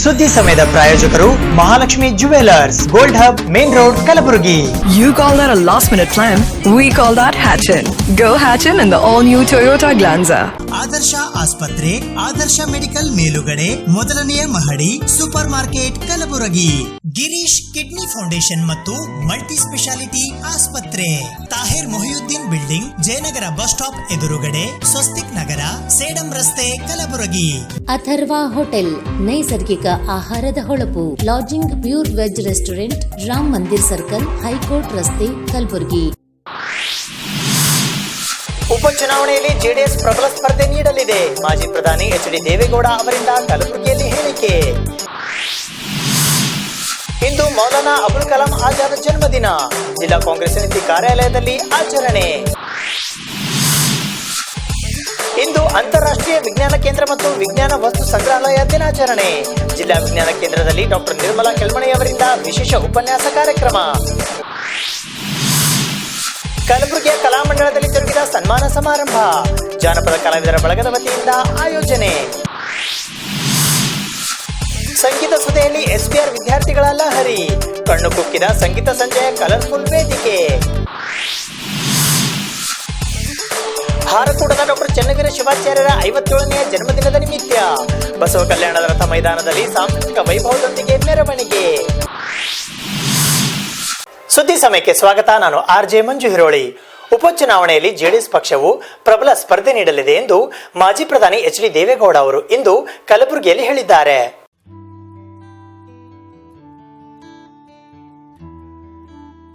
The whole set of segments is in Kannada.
ಸುದ್ದಿ ಸಮಯದ ಪ್ರಾಯೋಜಕರು Mahalakshmi jewellers, gold hub, main road, Kalaburagi. You call that a last-minute plan? We call that Hatchin. Go Hatchin in the all-new Toyota Glanza. ಆದರ್ಶ ಆಸ್ಪತ್ರೆ, ಆದರ್ಶ ಮೆಡಿಕಲ್ ಮೇಲುಗಡೆ, ಮೊದಲನೆಯ ಮಹಡಿ, super market, Kalaburagi. Girish kidney foundation ಮತ್ತು ಮಲ್ಟಿ ಸ್ಪೆಷಾಲಿಟಿ ಆಸ್ಪತ್ರೆ, Tahir Mohiuddin building, Jayanagar bus stop ಎದುರುಗಡೆ, ಸ್ವಸ್ತಿಕ್ ನಗರ, ಸೇಡಂ ರಸ್ತೆ, ಕಲಬುರಗಿ. ಅಥರ್ವ ಹೋಟೆಲ್, ನೈಸರ್ಗಿಕ ಆಹಾರದ ಹೊಳಪು, lodging, pure veg restaurant, Ram Mandir circle, high court ರಸ್ತೆ, ಕಲಬುರಗಿ. ಉಪಚುನಾವಣೆಯಲ್ಲಿ ಜೆಡಿಎಸ್ ಪ್ರಬಲ ಸ್ಪರ್ಧೆ ನೀಡಲಿದೆ. ಮಾಜಿ ಪ್ರಧಾನಿ ಎಚ್.ಡಿ. ದೇವೇಗೌಡ ಅವರಿಂದ ಕಲಬುರಗಿಯಲ್ಲಿ ಹೇಳಿಕೆ. ಇಂದು ಮೌಲಾನಾ ಅಬುಲ್ ಕಲಾಂ ಆಜಾದ್ ಜನ್ಮದಿನ, ಜಿಲ್ಲಾ ಕಾಂಗ್ರೆಸ್ ಸಮಿತಿ ಕಾರ್ಯಾಲಯದಲ್ಲಿ ಆಚರಣೆ. ಇಂದು ಅಂತಾರಾಷ್ಟ್ರೀಯ ವಿಜ್ಞಾನ ಕೇಂದ್ರ ಮತ್ತು ವಿಜ್ಞಾನ ವಸ್ತು ಸಂಗ್ರಹಾಲಯ ದಿನಾಚರಣೆ. ಜಿಲ್ಲಾ ವಿಜ್ಞಾನ ಕೇಂದ್ರದಲ್ಲಿ ಡಾಕ್ಟರ್ ನಿರ್ಮಲಾ ಕೆಲ್ಮಣಿ ಅವರಿಂದ ವಿಶೇಷ ಉಪನ್ಯಾಸ ಕಾರ್ಯಕ್ರಮ. ಕಲಬುರಗಿಯ ಕಲಾಮಂಡಲದಲ್ಲಿ ಜರುಗಿದ ಸನ್ಮಾನ ಸಮಾರಂಭ, ಜಾನಪದ ಕಲಾವಿದರ ಬಳಗದ ವತಿಯಿಂದ ಆಯೋಜನೆ. ಸಂಗೀತ ಸುಧೆಯಲ್ಲಿ ಎಸ್ಬಿಆರ್ ವಿದ್ಯಾರ್ಥಿಗಳ ಲಹರಿ, ಕಣ್ಣು ಕುಕ್ಕಿದ ಸಂಗೀತ ಸಂಜೆಯ ಕಲರ್ಫುಲ್ ವೇದಿಕೆ. ಹಾರಕೂಟದ ಡಾಕ್ಟರ್ ಚನ್ನವೀರ ಶಿವಾಚಾರ್ಯರ 57ನೇ ಜನ್ಮದಿನದ ನಿಮಿತ್ತ ಬಸವ ಕಲ್ಯಾಣದ ರಥ ಮೈದಾನದಲ್ಲಿ ಸಾಂಸ್ಕೃತಿಕ ವೈಭವದೊಂದಿಗೆ ಮೆರವಣಿಗೆ. ಸುದ್ದಿ ಸಮಯಕ್ಕೆ ಸ್ವಾಗತ. ನಾನು ಆರ್.ಜೆ. ಮಂಜು ಹಿರೋಳಿ. ಉಪಚುನಾವಣೆಯಲ್ಲಿ ಜೆಡಿಎಸ್ ಪಕ್ಷವು ಪ್ರಬಲ ಸ್ಪರ್ಧೆ ನೀಡಲಿದೆ ಎಂದು ಮಾಜಿ ಪ್ರಧಾನಿ ಎಚ್.ಡಿ. ದೇವೇಗೌಡ ಅವರು ಇಂದು ಕಲಬುರಗಿಯಲ್ಲಿ ಹೇಳಿದ್ದಾರೆ.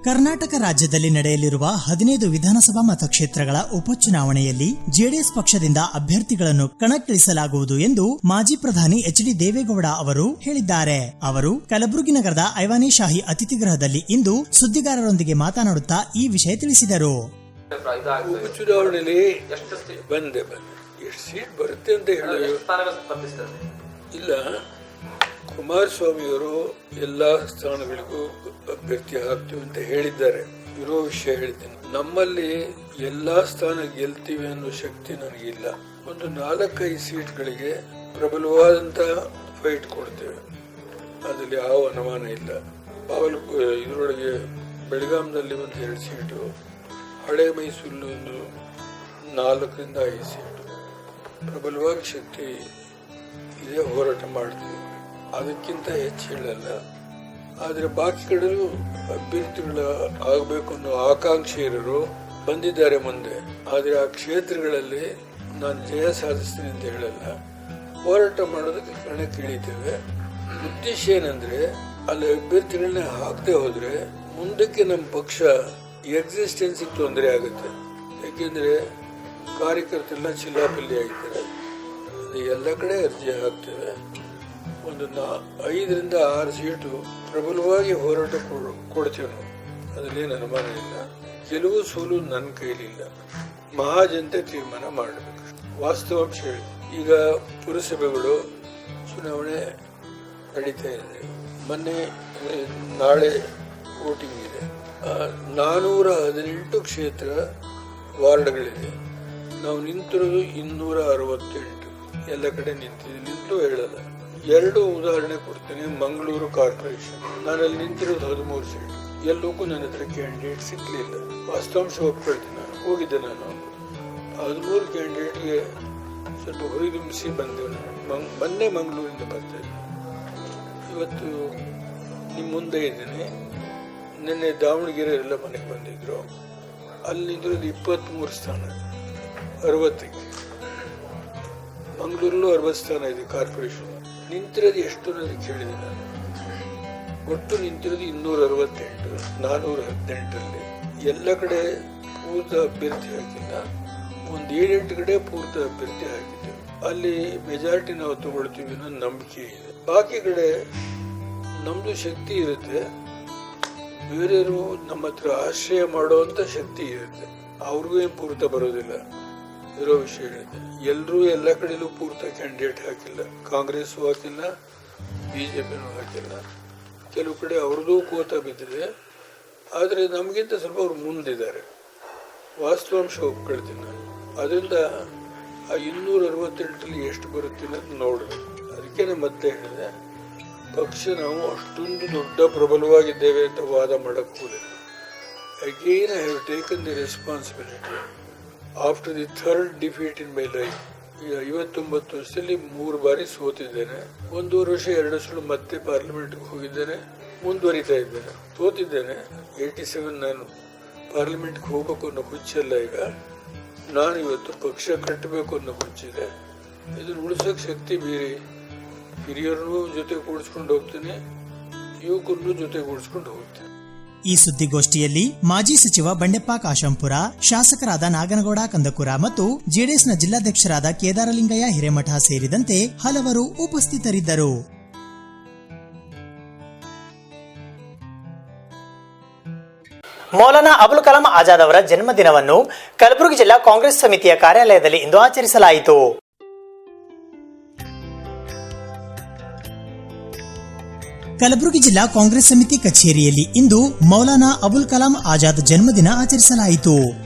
ಕರ್ನಾಟಕ ರಾಜ್ಯದಲ್ಲಿ ನಡೆಯಲಿರುವ 15 ವಿಧಾನಸಭಾ ಮತಕ್ಷೇತ್ರಗಳ ಉಪಚುನಾವಣೆಯಲ್ಲಿ ಜೆಡಿಎಸ್ ಪಕ್ಷದಿಂದ ಅಭ್ಯರ್ಥಿಗಳನ್ನು ಕಣಕ್ಕಿಳಿಸಲಾಗುವುದು ಎಂದು ಮಾಜಿ ಪ್ರಧಾನಿ ಎಚ್.ಡಿ. ದೇವೇಗೌಡ ಅವರು ಹೇಳಿದ್ದಾರೆ. ಅವರು ಕಲಬುರಗಿ ನಗರದ ಐವಾನಿ ಶಾಹಿ ಅತಿಥಿಗೃಹದಲ್ಲಿ ಇಂದು ಸುದ್ದಿಗಾರರೊಂದಿಗೆ ಮಾತನಾಡುತ್ತಾ ಈ ವಿಷಯ ತಿಳಿಸಿದರು. ಉಪಚುನಾವಣೆಯಲ್ಲಿ ಎಷ್ಟು ಸೀಟ್ ಬರುತ್ತೆ ಅಂತ ಹೇಳಿ ಇಲ್ಲ. ಕುಮಾರಸ್ವಾಮಿಯವರು ಎಲ್ಲಾ ಸ್ಥಾನಗಳಿಗೂ ಅಭ್ಯರ್ಥಿ ಹಾಕ್ತೀವಿ ಅಂತ ಹೇಳಿದ್ದಾರೆ. ಇರೋ ವಿಷಯ ಹೇಳ್ತೀನಿ, ನಮ್ಮಲ್ಲಿ ಎಲ್ಲಾ ಸ್ಥಾನ ಗೆಲ್ತೀವಿ ಅನ್ನೋ ಶಕ್ತಿ ನನಗಿಲ್ಲ. ಒಂದು 4-5 ಸೀಟ್ಗಳಿಗೆ ಪ್ರಬಲವಾದಂತ ಫೈಟ್ ಕೊಡ್ತೇವೆ, ಅದ್ರಲ್ಲಿ ಯಾವ ಅನುಮಾನ ಇಲ್ಲ. ಇದರೊಳಗೆ ಬೆಳಗಾಂನಲ್ಲಿ ಒಂದು 2 ಸೀಟು, ಹಳೆ ಮೈಸೂರು ಒಂದು 4-5 ಸೀಟು ಪ್ರಬಲವಾಗಿ ಶಕ್ತಿ ಇದೆ, ಹೋರಾಟ ಮಾಡ್ತೀವಿ. ಅದಕ್ಕಿಂತ ಹೆಚ್ಚು ಹೇಳಲ್ಲ. ಆದರೆ ಬಾಕಿ ಕಡೆಯೂ ಅಭ್ಯರ್ಥಿಗಳ ಆಗಬೇಕು ಅನ್ನೋ ಆಕಾಂಕ್ಷೆ ಇರೋರು ಬಂದಿದ್ದಾರೆ ಮುಂದೆ. ಆದರೆ ಆ ಕ್ಷೇತ್ರಗಳಲ್ಲಿ ನಾನು ಜಯ ಸಾಧಿಸ್ತೀನಿ ಅಂತ ಹೇಳಲ್ಲ, ಹೋರಾಟ ಮಾಡೋದಕ್ಕೆ ಕಣಕ್ಕೆ ಇಳಿತೇವೆ. ಉದ್ದೇಶ ಏನಂದ್ರೆ ಅಲ್ಲಿ ಅಭ್ಯರ್ಥಿಗಳನ್ನ ಹಾಕದೆ ಹೋದ್ರೆ ಮುಂದಕ್ಕೆ ನಮ್ಮ ಪಕ್ಷ ಎಕ್ಸಿಸ್ಟೆನ್ಸಿಗೆ ತೊಂದರೆ ಆಗುತ್ತೆ. ಯಾಕೆಂದ್ರೆ ಕಾರ್ಯಕರ್ತರೆಲ್ಲ ಚಿಲ್ಲಾಪಿಲ್ಲಿ ಆಗಿದ್ದಾರೆ. ಎಲ್ಲ ಕಡೆ ಅರ್ಜಿ ಹಾಕ್ತೇವೆ. ಒಂದು 5-6 ಸೀಟು ಪ್ರಬಲವಾಗಿ ಹೋರಾಟ ಕೊಡ್ತೇವೆ ನಾವು, ಅದರಲ್ಲೇನು ಅನುಮಾನ ಇಲ್ಲ. ಗೆಲುವು ಸೋಲು ನನ್ನ ಕೈಲಿಲ್ಲ, ಮಹಾಜನತೆ ತೀರ್ಮಾನ ಮಾಡಬೇಕು. ವಾಸ್ತವಾಂಶ ಹೇಳಿ, ಈಗ ಪುರಸಭೆಗಳು ಚುನಾವಣೆ ನಡೀತಾ ಇದೆ. ನಾಳೆ ವೋಟಿಂಗ್ ಇದೆ. 418 ಕ್ಷೇತ್ರ ವಾರ್ಡ್ಗಳಿದೆ. ನಾವು ನಿಂತಿರೋದು 268. ಎಲ್ಲ ಕಡೆ ನಿಂತು ಹೇಳಲ್ಲ. 2 ಉದಾಹರಣೆ ಕೊಡ್ತೇನೆ. ಮಂಗಳೂರು ಕಾರ್ಪೊರೇಷನ್, ನಾನಲ್ಲಿ ನಿಂತಿರೋದು 13 ಸೀಟ್. ಎಲ್ಲಕ್ಕೂ ನನ್ನ ಹತ್ರ ಕ್ಯಾಂಡಿಡೇಟ್ ಸಿಗ್ಲಿಲ್ಲ. ವಾಸ್ತವಾಂಶ ಒಪ್ಕೊಳ್ತೀನಿ. ನಾನು ಹೋಗಿದ್ದೆ, ನಾನು 13 ಕ್ಯಾಂಡಿಡೇಟ್ಗೆ ಸ್ವಲ್ಪ ಹುರಿದುಂಬಿಸಿ ಬಂದೆವು. ನಾನು ಮೊನ್ನೆ ಮಂಗಳೂರಿಂದ ಬರ್ತೇನೆ, ಇವತ್ತು ನಿಮ್ಮ ಮುಂದೆ ಇದ್ದೇನೆ. ನಿನ್ನೆ ದಾವಣಗೆರೆ ಎಲ್ಲ ಮನೆಗೆ ಬಂದಿದ್ರು. ಅಲ್ಲಿ ನಿಂತಿರೋದು 23 ಸ್ಥಾನ 60ಕ್ಕೆ. ಮಂಗಳೂರಲ್ಲೂ 60 ಸ್ಥಾನ ಇದೆ ಕಾರ್ಪೊರೇಷನ್. ನಿಂತಿರೋದು ಎಷ್ಟು ಅನ್ನೋದು ಕೇಳಿದೆ ನಾನು. ಒಟ್ಟು ನಿಂತಿರೋದು 268, 418ರಲ್ಲಿ. ಎಲ್ಲ ಕಡೆ ಪೂರ್ತ ಅಭ್ಯರ್ಥಿ ಹಾಕಿಲ್ಲ, ಒಂದು 7-8 ಕಡೆ ಪೂರ್ತ ಅಭ್ಯರ್ಥಿ ಹಾಕಿದ್ದೇವೆ. ಅಲ್ಲಿ ಮೆಜಾರಿಟಿ ನಾವು ತಗೊಳ್ತೀವಿ ಅನ್ನೋ ನಂಬಿಕೆ ಇದೆ. ಬಾಕಿ ಕಡೆ ನಮ್ದು ಶಕ್ತಿ ಇರುತ್ತೆ, ಬೇರೆಯವರು ನಮ್ಮ ಹತ್ರ ಆಶ್ರಯ ಮಾಡುವಂತ ಶಕ್ತಿ ಇರುತ್ತೆ. ಅವ್ರಿಗೂ ಏನು ಪೂರ್ತ ಬರೋದಿಲ್ಲ. ಇರೋ ವಿಷಯ ಹೇಳಿದೆ. ಎಲ್ಲರೂ ಎಲ್ಲ ಕಡೆಯಲ್ಲೂ ಪೂರ್ತ ಕ್ಯಾಂಡಿಡೇಟ್ ಹಾಕಿಲ್ಲ. ಕಾಂಗ್ರೆಸ್ಸು ಹಾಕಿಲ್ಲ, ಬಿಜೆಪಿನೂ ಹಾಕಿಲ್ಲ. ಕೆಲವು ಕಡೆ ಅವ್ರದ್ದು ಕೋತ ಬಿದ್ದಿದೆ. ಆದರೆ ನಮಗಿಂತ ಸ್ವಲ್ಪ ಅವ್ರು ಮುಂದಿದ್ದಾರೆ. ವಾಸ್ತವಾಂಶ ಒಪ್ಕೊಳ್ತೀನಿ ನಾನು. ಅದರಿಂದ ಆ 268ರಲ್ಲಿ ಎಷ್ಟು ಬರುತ್ತೆ ಅನ್ನೋದು ನೋಡ್ರಿ. ಅದಕ್ಕೆ ನಾನು ಮತ್ತೆ ಹೇಳಿದೆ, ಪಕ್ಷ ನಾವು ಅಷ್ಟೊಂದು ದೊಡ್ಡ ಪ್ರಬಲವಾಗಿದ್ದೇವೆ ಅಂತ ವಾದ ಮಾಡೋಕ್ಕೋಗಿಲ್ಲ. Again I have taken the responsibility after the third defeat in my life. ಈಗ 59 ವರ್ಷದಲ್ಲಿ 3 ಬಾರಿ ಸೋತಿದ್ದೇನೆ. 1.5 ವರ್ಷ 2 ಸಲ ಮತ್ತೆ ಪಾರ್ಲಿಮೆಂಟ್ಗೆ ಹೋಗಿದ್ದೇನೆ, ಮುಂದುವರಿತಾ ಇದ್ದೇನೆ. ಸೋತಿದ್ದೇನೆ 87, ನಾನು ಪಾರ್ಲಿಮೆಂಟ್ಗೆ ಹೋಗ್ಬೇಕು ಅನ್ನೋ ಹುಚ್ಚಲ್ಲ. ಈಗ ನಾನು ಇವತ್ತು ಪಕ್ಷ ಕಟ್ಟಬೇಕು ಅನ್ನೋ ಹುಚ್ಚಿದೆ. ಇದನ್ನು ಉಳಿಸೋಕೆ ಶಕ್ತಿ ಬೇರೆ. ಹಿರಿಯರನ್ನೂ ಜೊತೆ ಕೂಡಿಸ್ಕೊಂಡು ಹೋಗ್ತೀನಿ, ಯುವಕರನ್ನೂ ಜೊತೆ ಕೂಡಿಸ್ಕೊಂಡು ಹೋಗ್ತೀನಿ. ಈ ಸುದ್ದಿಗೋಷ್ಠಿಯಲ್ಲಿ ಮಾಜಿ ಸಚಿವ ಬಂಡೆಪ್ಪ ಕಾಶಂಪುರ, ಶಾಸಕರಾದ ನಾಗನಗೌಡ ಕಂದಕುರ ಮತ್ತು ಜೆಡಿಎಸ್ನ ಜಿಲ್ಲಾಧ್ಯಕ್ಷರಾದ ಕೇದಾರಲಿಂಗಯ್ಯ ಹಿರೇಮಠ ಸೇರಿದಂತೆ ಹಲವರು ಉಪಸ್ಥಿತರಿದ್ದರು. ಮೌಲಾನಾ ಅಬುಲ್ ಕಲಾಂ ಆಜಾದ್ ಅವರ ಜನ್ಮದಿನವನ್ನು ಕಲಬುರಗಿ ಜಿಲ್ಲಾ ಕಾಂಗ್ರೆಸ್ ಸಮಿತಿಯ ಕಾರ್ಯಾಲಯದಲ್ಲಿ ಇಂದು ಆಚರಿಸಲಾಯಿತು. ಕಲಬುರಗಿ ಜಿಲ್ಲಾ ಕಾಂಗ್ರೆಸ್ ಸಮಿತಿ ಕಚೇರಿಯಲ್ಲಿ ಇಂದು ಮೌಲಾನಾ ಅಬುಲ್ ಕಲಾಂ ಆಜಾದ್ ಜನ್ಮದಿನ ಆಚರಿಸಲಾಯಿತು.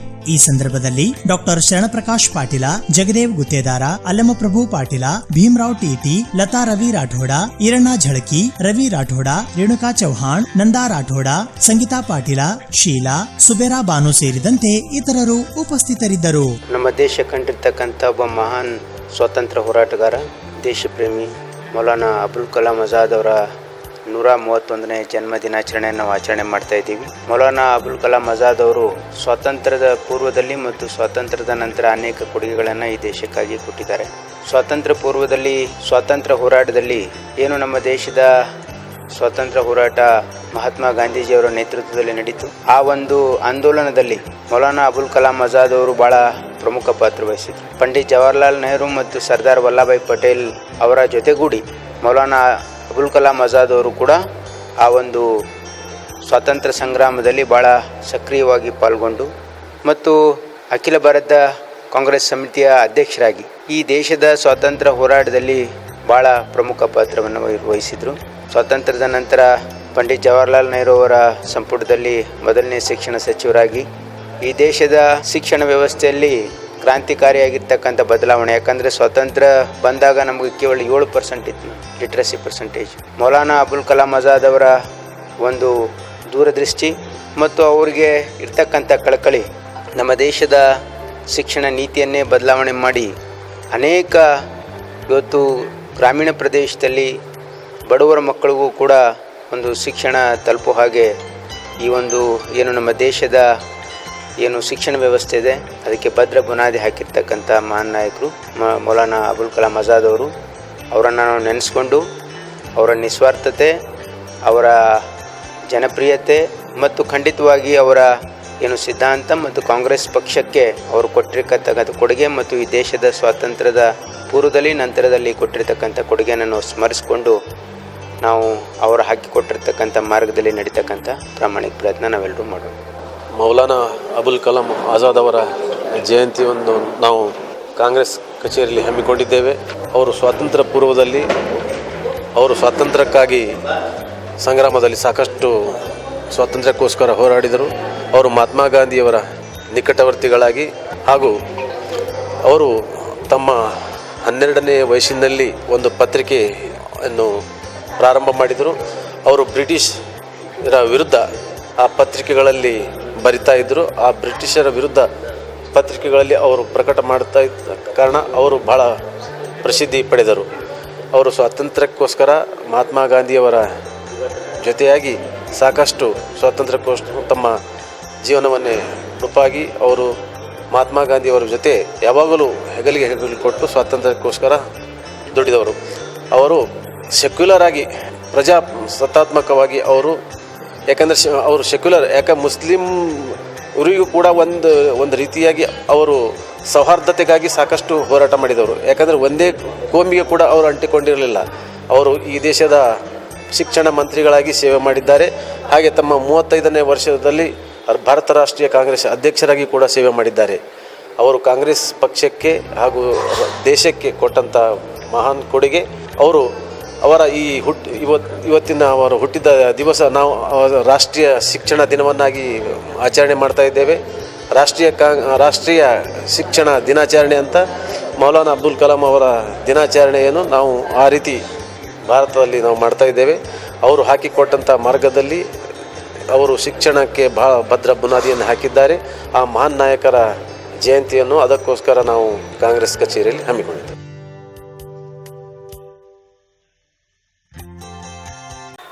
ಈ ಸಂದರ್ಭದಲ್ಲಿ ಡಾಕ್ಟರ್ ಶರಣಪ್ರಕಾಶ್ ಪಾಟೀಲ, ಜಗದೇವ್ ಗುತ್ತೇದಾರ, ಅಲ್ಲಮಪ್ರಭು ಪಾಟೀಲ, ಭೀಮರಾವ್ ಟಿಟಿ, ಲತಾ ರವಿ ರಾಠೋಡ, ಈರಣ್ಣ ಝಳಕಿ, ರವಿ ರಾಠೋಡ, ರೇಣುಕಾ ಚೌಹಾಣ್, ನಂದಾ ರಾಠೋಡ, ಸಂಗೀತಾ ಪಾಟೀಲ, ಶೀಲಾ, ಸುಬೇರಾ ಬಾನು ಸೇರಿದಂತೆ ಇತರರು ಉಪಸ್ಥಿತರಿದ್ದರು. ನಮ್ಮ ದೇಶ ಕಂಡಿರ್ತಕ್ಕಂಥ ಒಬ್ಬ ಮಹಾನ್ ಸ್ವಾತಂತ್ರ್ಯ ಹೋರಾಟಗಾರ, ದೇಶಪ್ರೇಮಿ ಮೌಲಾನಾ ಅಬುಲ್ ಕಲಾಂ ಆಜಾದ್ ಅವರ 131ನೇ ಜನ್ಮ ದಿನಾಚರಣೆಯನ್ನು ನಾವು ಆಚರಣೆ ಮಾಡ್ತಾ ಇದ್ದೀವಿ. ಮೌಲಾನಾ ಅಬುಲ್ ಕಲಾಂ ಆಜಾದ್ ಅವರು ಸ್ವಾತಂತ್ರ್ಯದ ಪೂರ್ವದಲ್ಲಿ ಮತ್ತು ಸ್ವಾತಂತ್ರ್ಯದ ನಂತರ ಅನೇಕ ಕೊಡುಗೆಗಳನ್ನು ಈ ದೇಶಕ್ಕಾಗಿ ಕೊಟ್ಟಿದ್ದಾರೆ. ಸ್ವಾತಂತ್ರ್ಯ ಪೂರ್ವದಲ್ಲಿ ಸ್ವಾತಂತ್ರ್ಯ ಹೋರಾಟದಲ್ಲಿ ಏನು ನಮ್ಮ ದೇಶದ ಸ್ವಾತಂತ್ರ್ಯ ಹೋರಾಟ ಮಹಾತ್ಮ ಗಾಂಧೀಜಿಯವರ ನೇತೃತ್ವದಲ್ಲಿ ನಡೀತು, ಆ ಒಂದು ಆಂದೋಲನದಲ್ಲಿ ಮೌಲಾನಾ ಅಬುಲ್ ಕಲಾಂ ಆಜಾದ್ ಅವರು ಬಹಳ ಪ್ರಮುಖ ಪಾತ್ರ ವಹಿಸಿದರು. ಪಂಡಿತ್ ಜವಾಹರ್ಲಾಲ್ ನೆಹರು ಮತ್ತು ಸರ್ದಾರ್ ವಲ್ಲಭಾಯ್ ಪಟೇಲ್ ಅವರ ಜೊತೆಗೂಡಿ ಮೌಲಾನಾ ಅಬುಲ್ ಕಲಾಂ ಆಜಾದ್ ಅವರು ಕೂಡ ಆ ಒಂದು ಸ್ವಾತಂತ್ರ್ಯ ಸಂಗ್ರಾಮದಲ್ಲಿ ಭಾಳ ಸಕ್ರಿಯವಾಗಿ ಪಾಲ್ಗೊಂಡು ಮತ್ತು ಅಖಿಲ ಭಾರತ ಕಾಂಗ್ರೆಸ್ ಸಮಿತಿಯ ಅಧ್ಯಕ್ಷರಾಗಿ ಈ ದೇಶದ ಸ್ವಾತಂತ್ರ್ಯ ಹೋರಾಟದಲ್ಲಿ ಭಾಳ ಪ್ರಮುಖ ಪಾತ್ರವನ್ನು ವಹಿಸಿದರು. ಸ್ವಾತಂತ್ರ್ಯದ ನಂತರ ಪಂಡಿತ್ ಜವಾಹರ್ಲಾಲ್ ನೆಹರು ಅವರ ಸಂಪುಟದಲ್ಲಿ ಮೊದಲನೇ ಶಿಕ್ಷಣ ಸಚಿವರಾಗಿ ಈ ದೇಶದ ಶಿಕ್ಷಣ ವ್ಯವಸ್ಥೆಯಲ್ಲಿ ಕ್ರಾಂತಿಕಾರಿಯಾಗಿರ್ತಕ್ಕಂಥ ಬದಲಾವಣೆ. ಯಾಕಂದರೆ ಸ್ವಾತಂತ್ರ್ಯ ಬಂದಾಗ ನಮಗೆ ಕೇವಲ 7% ಇತ್ತು ಲಿಟ್ರಸಿ ಪರ್ಸೆಂಟೇಜ್. ಮೌಲಾನಾ ಅಬುಲ್ ಕಲಾಂ ಆಜಾದ್ ಅವರ ಒಂದು ದೂರದೃಷ್ಟಿ ಮತ್ತು ಅವರಿಗೆ ಇರ್ತಕ್ಕಂಥ ಕಳಕಳಿ ನಮ್ಮ ದೇಶದ ಶಿಕ್ಷಣ ನೀತಿಯನ್ನೇ ಬದಲಾವಣೆ ಮಾಡಿ ಅನೇಕ ಇವತ್ತು ಗ್ರಾಮೀಣ ಪ್ರದೇಶದಲ್ಲಿ ಬಡವರ ಮಕ್ಕಳಿಗೂ ಕೂಡ ಒಂದು ಶಿಕ್ಷಣ ತಲುಪೋ ಹಾಗೆ ಈ ಒಂದು ಏನು ನಮ್ಮ ದೇಶದ ಏನು ಶಿಕ್ಷಣ ವ್ಯವಸ್ಥೆ ಇದೆ ಅದಕ್ಕೆ ಭದ್ರ ಬುನಾದಿ ಹಾಕಿರ್ತಕ್ಕಂಥ ಮಹಾನ್ ನಾಯಕರು ಮೌಲಾನಾ ಅಬುಲ್ ಕಲಾಂ ಆಜಾದ್ ಅವರು. ಅವರನ್ನು ನಾವು ನೆನೆಸ್ಕೊಂಡು ಅವರ ನಿಸ್ವಾರ್ಥತೆ, ಅವರ ಜನಪ್ರಿಯತೆ ಮತ್ತು ಖಂಡಿತವಾಗಿ ಅವರ ಏನು ಸಿದ್ಧಾಂತ ಮತ್ತು ಕಾಂಗ್ರೆಸ್ ಪಕ್ಷಕ್ಕೆ ಅವರು ಕೊಟ್ಟಿರ್ತಕ್ಕಂಥ ಕೊಡುಗೆ ಮತ್ತು ಈ ದೇಶದ ಸ್ವಾತಂತ್ರ್ಯದ ಪೂರ್ವದಲ್ಲಿ ನಂತರದಲ್ಲಿ ಕೊಟ್ಟಿರ್ತಕ್ಕಂಥ ಕೊಡುಗೆಯನ್ನು ನಾವು ಸ್ಮರಿಸಿಕೊಂಡು ನಾವು ಅವರು ಹಾಕಿಕೊಟ್ಟಿರ್ತಕ್ಕಂಥ ಮಾರ್ಗದಲ್ಲಿ ನಡೀತಕ್ಕಂಥ ಪ್ರಾಮಾಣಿಕ ಪ್ರಯತ್ನ ನಾವೆಲ್ಲರೂ ಮಾಡೋಣ. ಮೌಲಾನಾ ಅಬುಲ್ ಕಲಾಂ ಆಜಾದ್ ಅವರ ಜಯಂತಿಯನ್ನು ನಾವು ಕಾಂಗ್ರೆಸ್ ಕಚೇರಿಯಲ್ಲಿ ಹಮ್ಮಿಕೊಂಡಿದ್ದೇವೆ. ಅವರು ಸ್ವಾತಂತ್ರ್ಯ ಪೂರ್ವದಲ್ಲಿ ಅವರು ಸ್ವಾತಂತ್ರ್ಯಕ್ಕಾಗಿ ಸಂಗ್ರಾಮದಲ್ಲಿ ಸಾಕಷ್ಟು ಸ್ವಾತಂತ್ರ್ಯಕ್ಕೋಸ್ಕರ ಹೋರಾಡಿದರು. ಅವರು ಮಹಾತ್ಮ ಗಾಂಧಿಯವರ ನಿಕಟವರ್ತಿಗಳಾಗಿ ಹಾಗೂ ಅವರು ತಮ್ಮ 12ನೇ ವಯಸ್ಸಿನಲ್ಲಿ ಒಂದು ಪತ್ರಿಕೆಯನ್ನು ಪ್ರಾರಂಭ ಮಾಡಿದರು. ಅವರು ಬ್ರಿಟಿಷರ ವಿರುದ್ಧ ಆ ಪತ್ರಿಕೆಗಳಲ್ಲಿ ಬರಿತಾ ಇದ್ದರು. ಆ ಬ್ರಿಟಿಷರ ವಿರುದ್ಧ ಪತ್ರಿಕೆಗಳಲ್ಲಿ ಅವರು ಪ್ರಕಟ ಮಾಡ್ತಾ ಇದ್ದ ಕಾರಣ ಅವರು ಭಾಳ ಪ್ರಸಿದ್ಧಿ ಪಡೆದರು. ಅವರು ಸ್ವಾತಂತ್ರ್ಯಕ್ಕೋಸ್ಕರ ಮಹಾತ್ಮ ಗಾಂಧಿಯವರ ಜೊತೆಯಾಗಿ ಸಾಕಷ್ಟು ಸ್ವಾತಂತ್ರ್ಯಕ್ಕೋಸ್ಕರ ತಮ್ಮ ಜೀವನವನ್ನೇ ಮುಡುಪಾಗಿ ಅವರು ಮಹಾತ್ಮ ಗಾಂಧಿಯವರ ಜೊತೆ ಯಾವಾಗಲೂ ಹೆಗಲಿಗೆ ಹೆಗಲು ಕೊಟ್ಟು ಸ್ವಾತಂತ್ರ್ಯಕ್ಕೋಸ್ಕರ ದುಡಿದವರು. ಅವರು ಸೆಕ್ಯುಲರ್ ಆಗಿ ಪ್ರಜಾಸತ್ತಾತ್ಮಕವಾಗಿ ಅವರು, ಯಾಕಂದರೆ ಅವರು ಸೆಕ್ಯುಲರ್, ಮುಸ್ಲಿಂ ಇವರಿಗೂ ಕೂಡ ಒಂದು ರೀತಿಯಾಗಿ ಅವರು ಸೌಹಾರ್ದತೆಗಾಗಿ ಸಾಕಷ್ಟು ಹೋರಾಟ ಮಾಡಿದವರು. ಯಾಕಂದರೆ ಒಂದೇ ಕೋಮಿಗೆ ಕೂಡ ಅವರು ಅಂಟಿಕೊಂಡಿರಲಿಲ್ಲ. ಅವರು ಈ ದೇಶದ ಶಿಕ್ಷಣ ಮಂತ್ರಿಗಳಾಗಿ ಸೇವೆ ಮಾಡಿದ್ದಾರೆ. ಹಾಗೆ ತಮ್ಮ 35ನೇ ವರ್ಷದಲ್ಲಿ ಭಾರತ ರಾಷ್ಟ್ರೀಯ ಕಾಂಗ್ರೆಸ್ ಅಧ್ಯಕ್ಷರಾಗಿ ಕೂಡ ಸೇವೆ ಮಾಡಿದ್ದಾರೆ. ಅವರು ಕಾಂಗ್ರೆಸ್ ಪಕ್ಷಕ್ಕೆ ಹಾಗೂ ದೇಶಕ್ಕೆ ಕೊಟ್ಟಂಥ ಮಹಾನ್ ಕೊಡುಗೆ. ಅವರ ಈ ಇವತ್ತಿನ ಅವರು ಹುಟ್ಟಿದ ದಿವಸ ನಾವು ರಾಷ್ಟ್ರೀಯ ಶಿಕ್ಷಣ ದಿನವನ್ನಾಗಿ ಆಚರಣೆ ಮಾಡ್ತಾ ಇದ್ದೇವೆ. ರಾಷ್ಟ್ರೀಯ ಶಿಕ್ಷಣ ದಿನಾಚರಣೆ ಅಂತ ಮೌಲಾನಾ ಅಬ್ದುಲ್ ಕಲಾಂ ಅವರ ದಿನಾಚರಣೆಯನ್ನು ನಾವು ಆ ರೀತಿ ಭಾರತದಲ್ಲಿ ನಾವು ಮಾಡ್ತಾ ಇದ್ದೇವೆ. ಅವರು ಹಾಕಿಕೊಟ್ಟಂಥ ಮಾರ್ಗದಲ್ಲಿ ಅವರು ಶಿಕ್ಷಣಕ್ಕೆ ಬಹಳ ಭದ್ರ ಬುನಾದಿಯನ್ನು ಹಾಕಿದ್ದಾರೆ. ಆ ಮಹಾನ್ ನಾಯಕರ ಜಯಂತಿಯನ್ನು ಅದಕ್ಕೋಸ್ಕರ ನಾವು ಕಾಂಗ್ರೆಸ್ ಕಚೇರಿಯಲ್ಲಿ ಹಮ್ಮಿಕೊಂಡಿದ್ದೇವೆ.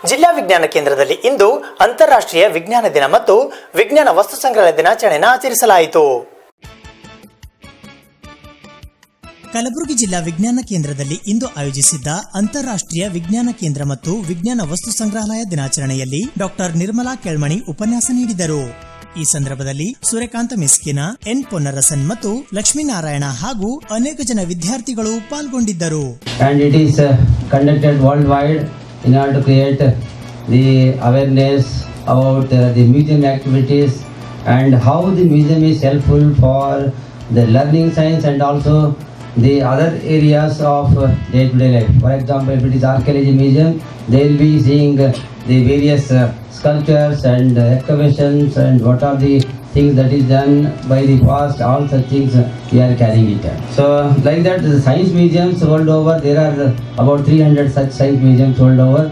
ಜಿಲ್ಲಾ ವಿಜ್ಞಾನ ಕೇಂದ್ರದಲ್ಲಿ ಇಂದು ಅಂತಾರಾಷ್ಟ್ರೀಯ ವಿಜ್ಞಾನ ದಿನ ಮತ್ತು ವಿಜ್ಞಾನ ವಸ್ತು ಸಂಗ್ರಹಾಲಯ ದಿನಾಚರಣೆಯನ್ನು ಆಚರಿಸಲಾಯಿತು. ಕಲಬುರಗಿ ಜಿಲ್ಲಾ ವಿಜ್ಞಾನ ಕೇಂದ್ರದಲ್ಲಿ ಇಂದು ಆಯೋಜಿಸಿದ್ದ ಅಂತಾರಾಷ್ಟ್ರೀಯ ವಿಜ್ಞಾನ ಕೇಂದ್ರ ಮತ್ತು ವಿಜ್ಞಾನ ವಸ್ತು ಸಂಗ್ರಹಾಲಯ ದಿನಾಚರಣೆಯಲ್ಲಿ ಡಾಕ್ಟರ್ ನಿರ್ಮಲಾ ಕೆಳ್ಮಣಿ ಉಪನ್ಯಾಸ ನೀಡಿದರು. ಈ ಸಂದರ್ಭದಲ್ಲಿ ಸೂರ್ಯಕಾಂತ ಮಿಸ್ಕಿನ, ಎನ್ ಪೊನ್ನರಸನ್ ಮತ್ತು ಲಕ್ಷ್ಮೀನಾರಾಯಣ ಹಾಗೂ ಅನೇಕ ಜನ ವಿದ್ಯಾರ್ಥಿಗಳು ಪಾಲ್ಗೊಂಡಿದ್ದರು. In order to create the awareness about the museum activities and how the museum is helpful for the learning science and also the other areas of day-to-day life. For example, if it is archaeology museum, they will be seeing the various sculptures and excavations and what are the things that is done by the past, all such things we are carrying it. So like that, the science museums world over, there are about 300 such science museums world over,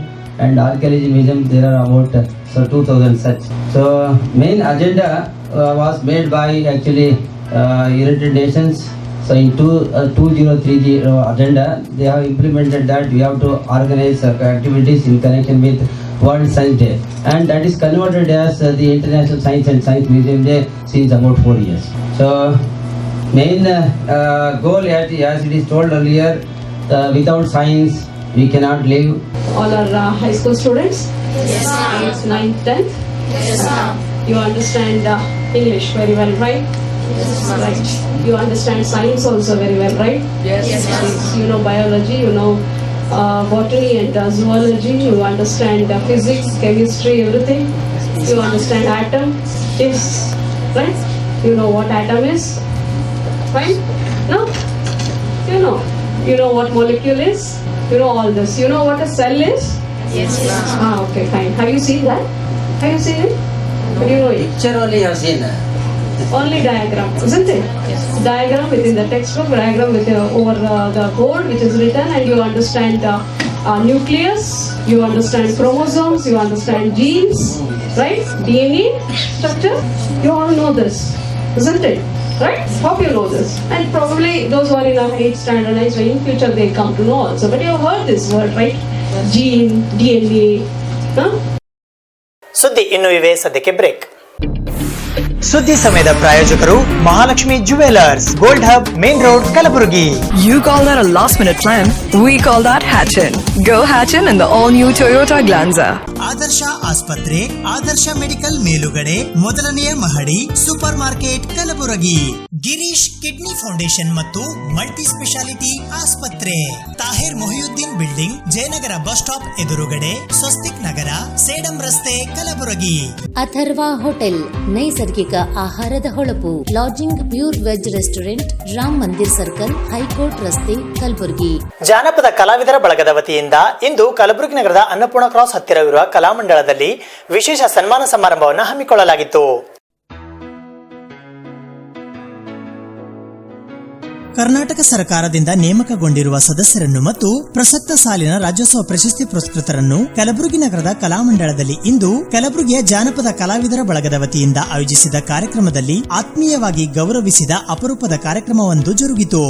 and archaeology museums there are about 2000 such. So main agenda was made by actually United Nations. So in 2030 agenda, they have implemented that we have to organize activities in connection with World Science Day, and that is converted as the International Science and Science Museum Day since about 4 years. So main goal, as it is told earlier, without science we cannot live. All are high school students? Yes, ma'am. 9th, 10th? Yes, ma'am. You understand English very well, right? Yes, ma'am. Right. You understand science also very well, right? Yes, ma'am. You know biology, you know botany and zoology, you understand physics, chemistry, everything. You understand atom? Yes, right? You know what atom is? Fine? No? You know what molecule is? You know all this. You know what a cell is? Yes, ma'am. Okay, fine. Have you seen that? Have you seen it? No. Do you know it? Picture only have seen. Only diagram, isn't it? Yes. Diagram within the textbook, diagram with over the board which is written, and you understand nucleus, you understand chromosomes, you understand genes, right? DNA structure. You all know this, isn't it? Right? Hope you know this. And probably those who are in our 8th standard, in future they come to know also. But you have heard this word, right? Gene, DNA. Huh? ಸುದ್ದಿ ಇನ್ನು ಇವೆ, ಸದ್ಯಕ್ಕೆ ಬ್ರೇಕ್. ಸುದ್ದಿ ಸಮಯದ ಪ್ರಾಯೋಜಕರು Mahalakshmi jewellers, gold hub, main road, Kalaburagi. You call that a last minute plan? We call that Hatchin. Go Hatchin in the all new Toyota Glanza. ಆದರ್ಶ ಆಸ್ಪತ್ರೆ, ಆದರ್ಶ ಮೆಡಿಕಲ್ ಮೇಲುಗಡೆ, ಮೊದಲನೆಯ ಮಹಡಿ, super market, Kalaburagi. Girish kidney foundation ಮತ್ತು ಮಲ್ಟಿ ಸ್ಪೆಷಾಲಿಟಿ ಆಸ್ಪತ್ರೆ, Tahir Mohiuddin building, Jayanagar bus stop ಎದುರುಗಡೆ, ಸ್ವಸ್ತಿಕ್ ನಗರ, ಸೇಡಂ ರಸ್ತೆ, ಕಲಬುರಗಿ. ಅಥರ್ವ ಹೋಟೆಲ್, ನೈಸರ್ಗಿಕ ಆಹಾರದ ಹೊಳಪು, lodging pure veg restaurant, Ram Mandir circle, high court ರಸ್ತೆ, ಕಲಬುರಗಿ. ಜಾನಪದ ಕಲಾವಿದರ ಬಳಗದ ವತಿಯಿಂದ ಇಂದು ಕಲಬುರಗಿ ನಗರದ ಅನ್ನಪೂರ್ಣ ಕ್ರಾಸ್ ಹತ್ತಿರವಿರುವ ಕಲಾಮಂಡಲದಲ್ಲಿ ವಿಶೇಷ ಸನ್ಮಾನ ಸಮಾರಂಭವನ್ನು ಹಮ್ಮಿಕೊಳ್ಳಲಾಗಿತ್ತು. ಕರ್ನಾಟಕ ಸರ್ಕಾರದಿಂದ ನೇಮಕಗೊಂಡಿರುವ ಸದಸ್ಯರನ್ನು ಮತ್ತು ಪ್ರಸಕ್ತ ಸಾಲಿನ ರಾಜ್ಯೋತ್ಸವ ಪ್ರಶಸ್ತಿ ಪುರಸ್ಕೃತರನ್ನು ಕಲಬುರಗಿ ನಗರದ ಕಲಾಮಂಡಲದಲ್ಲಿ ಇಂದು ಕಲಬುರಗಿಯ ಜಾನಪದ ಕಲಾವಿದರ ಬಳಗದ ವತಿಯಿಂದ ಆಯೋಜಿಸಿದ ಕಾರ್ಯಕ್ರಮದಲ್ಲಿ ಆತ್ಮೀಯವಾಗಿ ಗೌರವಿಸಿದ ಅಪರೂಪದ ಕಾರ್ಯಕ್ರಮವೊಂದು ಜರುಗಿತು.